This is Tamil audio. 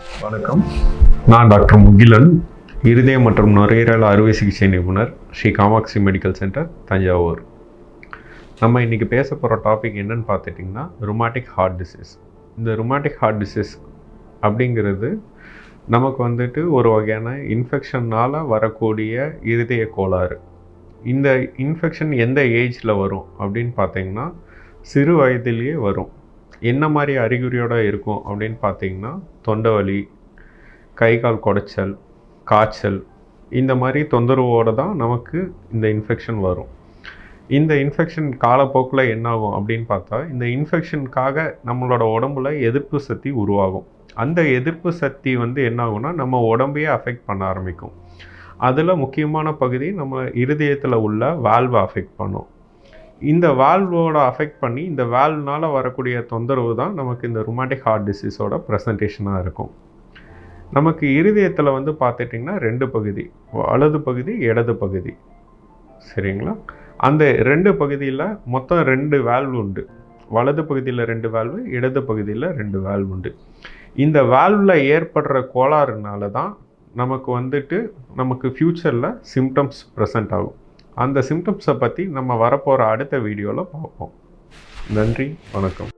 வணக்கம். நான் டாக்டர் முகிலன், இருதய மற்றும் நுரையீரல் அறுவை சிகிச்சை நிபுணர், ஸ்ரீ காமாட்சி மெடிக்கல் சென்டர், தஞ்சாவூர். நம்ம இன்றைக்கி பேச போகிற டாபிக் என்னன்னு பார்த்துட்டிங்கன்னா ருமாட்டிக் ஹார்ட் டிசீஸ். இந்த ருமாட்டிக் ஹார்ட் டிசீஸ் அப்படிங்கிறது நமக்கு வந்துட்டு ஒரு வகையான இன்ஃபெக்ஷனால் வரக்கூடிய இருதய கோளாறு. இந்த இன்ஃபெக்ஷன் எந்த ஏஜில் வரும் அப்படின்னு பார்த்தீங்கன்னா சிறு வயதிலேயே வரும். என்ன மாதிரி அறிகுறியோடு இருக்கும் அப்படின்னு பார்த்தீங்கன்னா தொண்டை வலி, கை கால் குடைச்சல், காய்ச்சல், இந்த மாதிரி தொந்தரவோடு தான் நமக்கு இந்த இன்ஃபெக்ஷன் வரும். இந்த இன்ஃபெக்ஷன் காலப்போக்கில் என்னாகும் அப்படின்னு பார்த்தா இந்த இன்ஃபெக்ஷனுக்காக நம்மளோட உடம்புல எதிர்ப்பு சக்தி உருவாகும். அந்த எதிர்ப்பு சக்தி என்னாகும்னா நம்ம உடம்பையே அஃபெக்ட் பண்ண ஆரம்பிக்கும். அதில் முக்கியமான பகுதி நம்ம இருதயத்தில் உள்ள வால்வை அஃபெக்ட் பண்ணும். இந்த வால்வோட அஃபெக்ட் பண்ணி இந்த வால்வ்னால் வரக்கூடிய தொந்தரவு தான் நமக்கு இந்த ருமாட்டிக் ஹார்ட் டிசீஸோட ப்ரெசன்டேஷனாக இருக்கும். நமக்கு இருதயத்தில் பார்த்துட்டிங்கன்னா 2 பகுதி, வலது பகுதி, இடது பகுதி, சரிங்களா? அந்த 2 பகுதியில் மொத்தம் 2 வால்வு உண்டு. வலது பகுதியில் 2 வால்வு, இடது பகுதியில் 2 வால்வு உண்டு. இந்த வால்வில் ஏற்படுற கோளாறுனால தான் நமக்கு ஃப்யூச்சரில் சிம்டம்ஸ் ப்ரெசண்ட் ஆகும். அந்த சிம்டம்ஸை பற்றி நம்ம வரப்போகிற அடுத்த வீடியோவில் பார்ப்போம். நன்றி, வணக்கம்.